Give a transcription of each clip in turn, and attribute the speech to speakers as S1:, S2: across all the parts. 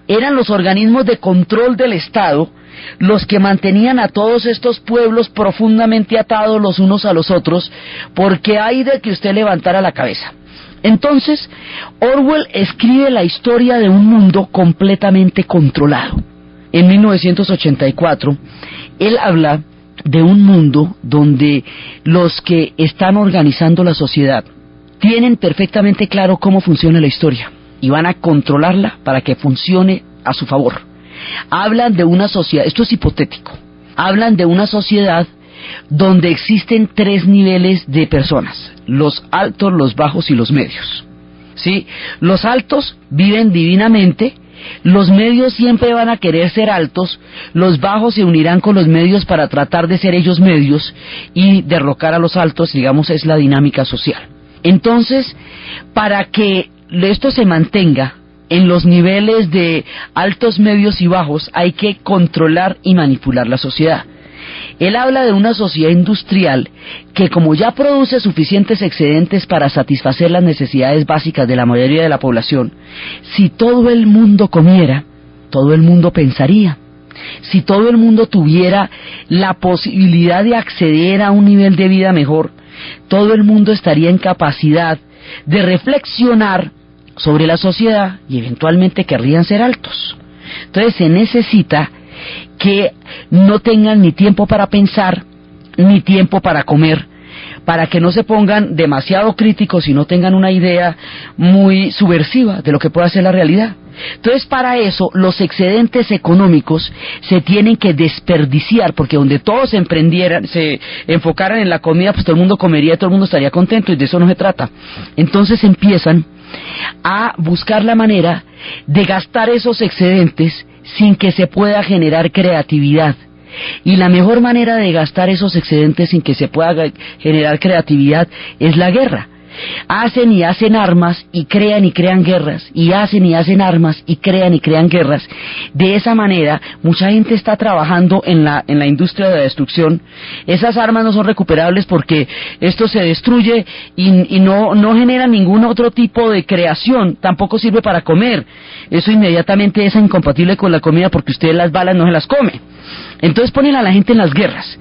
S1: eran los organismos de control del Estado los que mantenían a todos estos pueblos profundamente atados los unos a los otros, porque hay de que usted levantara la cabeza. Entonces, Orwell escribe la historia de un mundo completamente controlado. En 1984, él habla de un mundo donde los que están organizando la sociedad tienen perfectamente claro cómo funciona la historia y van a controlarla para que funcione a su favor. Hablan de una sociedad, esto es hipotético, hablan de una sociedad donde existen 3 niveles de personas: los altos, los bajos y los medios. ¿Sí? Los altos viven divinamente, los medios siempre van a querer ser altos, los bajos se unirán con los medios para tratar de ser ellos medios y derrocar a los altos, digamos, es la dinámica social. Entonces, para que esto se mantenga en los niveles de altos, medios y bajos, hay que controlar y manipular la sociedad. Él habla de una sociedad industrial que, como ya produce suficientes excedentes para satisfacer las necesidades básicas de la mayoría de la población, si todo el mundo comiera, todo el mundo pensaría. Si todo el mundo tuviera la posibilidad de acceder a un nivel de vida mejor, todo el mundo estaría en capacidad de reflexionar sobre la sociedad y eventualmente querrían ser altos. Entonces se necesita que no tengan ni tiempo para pensar, ni tiempo para comer, para que no se pongan demasiado críticos y no tengan una idea muy subversiva de lo que puede ser la realidad. Entonces, para eso, los excedentes económicos se tienen que desperdiciar, porque donde todos se enfocaran en la comida, pues todo el mundo comería, todo el mundo estaría contento, y de eso no se trata. Entonces empiezan a buscar la manera de gastar esos excedentes sin que se pueda generar creatividad. Y la mejor manera de gastar esos excedentes sin que se pueda generar creatividad es la guerra. Hacen y hacen armas y crean guerras, y hacen y hacen armas y crean guerras. De esa manera, mucha gente está trabajando en la industria de la destrucción. Esas armas no son recuperables porque esto se destruye y no genera ningún otro tipo de creación, tampoco sirve para comer. Eso inmediatamente es incompatible con la comida porque usted las balas no se las come. Entonces ponen a la gente en las guerras.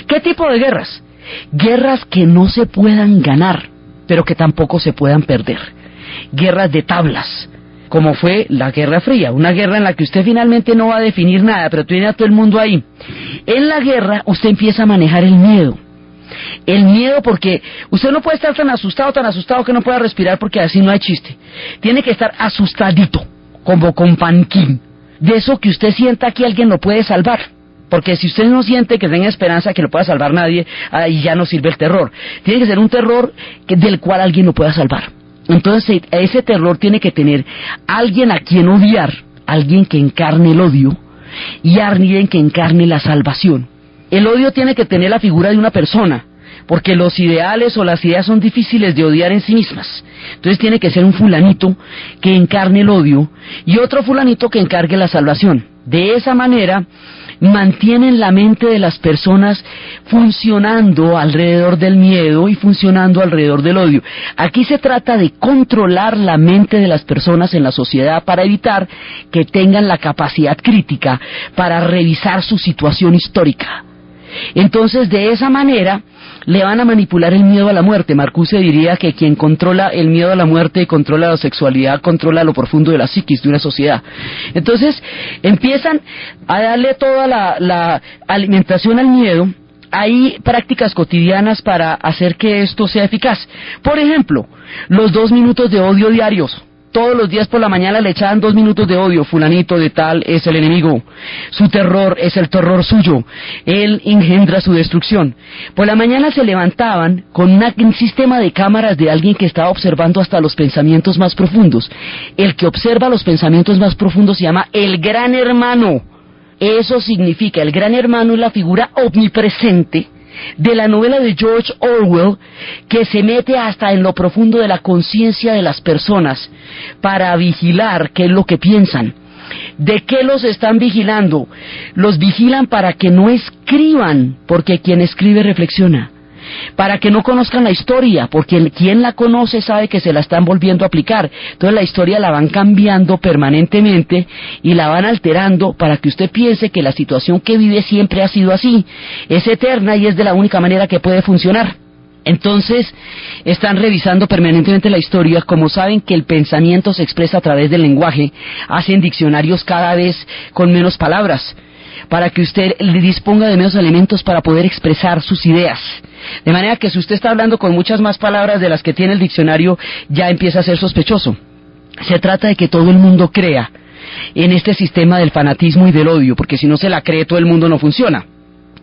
S1: ¿Qué tipo de guerras? Guerras que no se puedan ganar, pero que tampoco se puedan perder. Guerras de tablas, como fue la Guerra Fría, una guerra en la que usted finalmente no va a definir nada, pero tiene a todo el mundo ahí. En la guerra usted empieza a manejar el miedo. El miedo, porque usted no puede estar tan asustado que no pueda respirar, porque así no hay chiste. Tiene que estar asustadito, como con panquín. De eso que usted sienta que alguien lo puede salvar. Porque si usted no siente que tenga esperanza que lo pueda salvar nadie, ahí ya no sirve el terror. Tiene que ser un terror del cual alguien lo pueda salvar. Entonces ese terror tiene que tener alguien a quien odiar, alguien que encarne el odio y alguien que encarne la salvación. El odio tiene que tener la figura de una persona, porque los ideales o las ideas son difíciles de odiar en sí mismas. Entonces tiene que ser un fulanito que encarne el odio y otro fulanito que encargue la salvación. De esa manera mantienen la mente de las personas funcionando alrededor del miedo y funcionando alrededor del odio. Aquí se trata de controlar la mente de las personas en la sociedad para evitar que tengan la capacidad crítica para revisar su situación histórica. Entonces, de esa manera le van a manipular el miedo a la muerte. Marcuse diría que quien controla el miedo a la muerte y controla la sexualidad, controla lo profundo de la psiquis de una sociedad. Entonces, empiezan a darle toda la alimentación al miedo. Hay prácticas cotidianas para hacer que esto sea eficaz. Por ejemplo, los 2 minutos de odio diarios. Todos los días por la mañana le echaban 2 minutos de odio. Fulanito de tal es el enemigo. Su terror es el terror suyo. Él engendra su destrucción. Por la mañana se levantaban con un sistema de cámaras de alguien que estaba observando hasta los pensamientos más profundos. El que observa los pensamientos más profundos se llama el Gran Hermano. Eso significa, el Gran Hermano es la figura omnipresente de la novela de George Orwell, que se mete hasta en lo profundo de la conciencia de las personas para vigilar qué es lo que piensan. ¿De qué los están vigilando? Los vigilan para que no escriban, porque quien escribe reflexiona. para que no conozcan la historia, porque quien la conoce sabe que se la están volviendo a aplicar. Entonces la historia la van cambiando permanentemente y la van alterando para que usted piense que la situación que vive siempre ha sido así, es eterna y es de la única manera que puede funcionar. Entonces, están revisando permanentemente la historia. Como saben que el pensamiento se expresa a través del lenguaje, hacen diccionarios cada vez con menos palabras, para que usted le disponga de menos elementos para poder expresar sus ideas. De manera que si usted está hablando con muchas más palabras de las que tiene el diccionario, ya empieza a ser sospechoso. Se trata de que todo el mundo crea en este sistema del fanatismo y del odio, porque si no se la cree todo el mundo no funciona.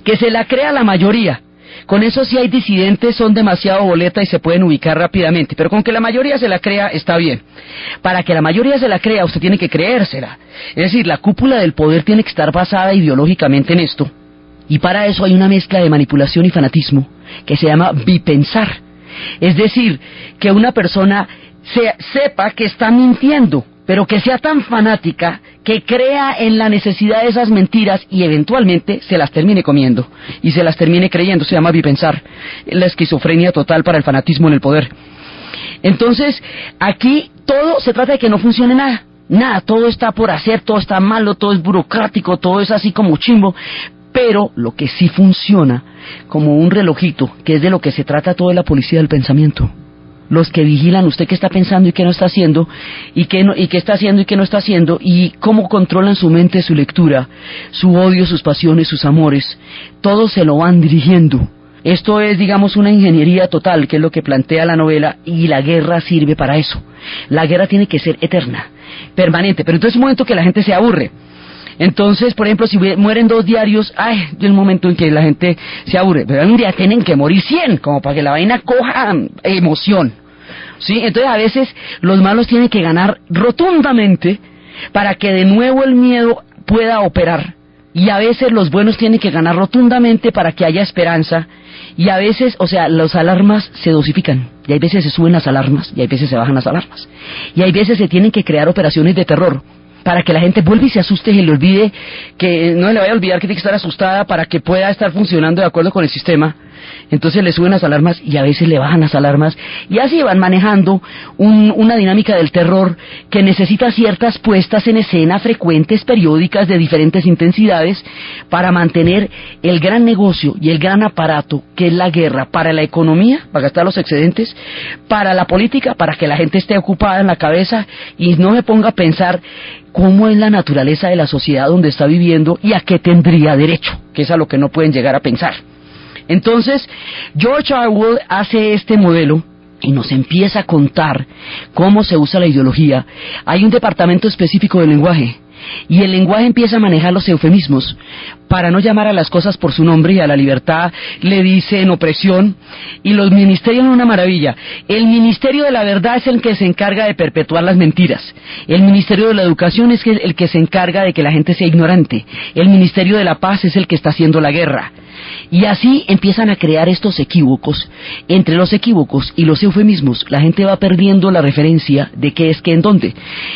S1: Que se la crea la mayoría. Con eso si hay disidentes son demasiado boleta y se pueden ubicar rápidamente, pero con que la mayoría se la crea está bien. Para que la mayoría se la crea usted tiene que creérsela. Es decir, la cúpula del poder tiene que estar basada ideológicamente en esto. Y para eso hay una mezcla de manipulación y fanatismo que se llama bipensar. Es decir, que una persona sepa que está mintiendo, pero que sea tan fanática que crea en la necesidad de esas mentiras y eventualmente se las termine comiendo y se las termine creyendo. Se llama bipensar, la esquizofrenia total para el fanatismo en el poder. Entonces, aquí todo se trata de que no funcione nada. Nada, todo está por hacer, todo está malo, todo es burocrático, todo es así como chimbo. Pero lo que sí funciona, como un relojito, que es de lo que se trata toda la policía del pensamiento. Los que vigilan usted qué está pensando y qué no está haciendo, y qué está haciendo y qué no está haciendo, y cómo controlan su mente, su lectura, su odio, sus pasiones, sus amores. Todo se lo van dirigiendo. Esto es, digamos, una ingeniería total, que es lo que plantea la novela, y la guerra sirve para eso. La guerra tiene que ser eterna, permanente, pero entonces es un momento que la gente se aburre. Entonces, por ejemplo, si mueren 2 diarios, es el momento en que la gente se aburre. Pero un día tienen que morir 100, como para que la vaina coja emoción. ¿Sí? Entonces, a veces los malos tienen que ganar rotundamente para que de nuevo el miedo pueda operar. Y a veces los buenos tienen que ganar rotundamente para que haya esperanza. Y a veces, las alarmas se dosifican. Y hay veces se suben las alarmas, y hay veces se bajan las alarmas. Y hay veces se tienen que crear operaciones de terror, para que la gente vuelva y se asuste y le olvide, que no le vaya a olvidar que tiene que estar asustada para que pueda estar funcionando de acuerdo con el sistema. Entonces le suben las alarmas y a veces le bajan las alarmas, y así van manejando una dinámica del terror que necesita ciertas puestas en escena frecuentes, periódicas, de diferentes intensidades, para mantener el gran negocio y el gran aparato que es la guerra, para la economía, para gastar los excedentes, para la política, para que la gente esté ocupada en la cabeza y no me ponga a pensar cómo es la naturaleza de la sociedad donde está viviendo y a qué tendría derecho, que es a lo que no pueden llegar a pensar. Entonces, George Orwell hace este modelo y nos empieza a contar cómo se usa la ideología. Hay un departamento específico del lenguaje, y el lenguaje empieza a manejar los eufemismos para no llamar a las cosas por su nombre, y a la libertad le dicen opresión, y los ministerios son una maravilla. El Ministerio de la Verdad es el que se encarga de perpetuar las mentiras. El Ministerio de la Educación es el que se encarga de que la gente sea ignorante. El Ministerio de la Paz es el que está haciendo la guerra. Y así empiezan a crear estos equívocos. Entre los equívocos y los eufemismos, la gente va perdiendo la referencia de qué es qué en dónde.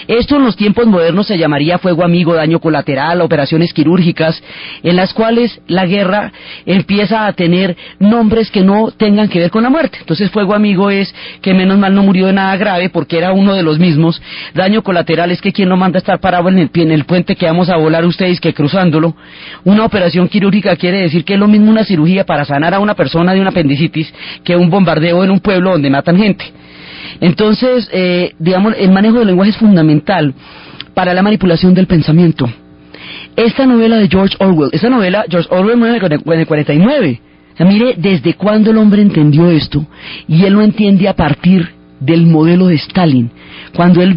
S1: Esto en los tiempos modernos se llamaría fuego amigo, daño colateral, operaciones quirúrgicas, en las cuales la guerra empieza a tener nombres que no tengan que ver con la muerte. Entonces, fuego amigo es que menos mal no murió de nada grave porque era uno de los mismos. Daño colateral es que quien no manda estar parado en el puente que vamos a volar ustedes que cruzándolo. Una operación quirúrgica quiere decir que es lo mismo una cirugía para sanar a una persona de una apendicitis que un bombardeo en un pueblo donde matan gente. Entonces, digamos, el manejo del lenguaje es fundamental para la manipulación del pensamiento. Esta novela de George Orwell, George Orwell muere en el 49. O sea, mire desde cuándo el hombre entendió esto, y él lo entiende a partir del modelo de Stalin. Cuando él ve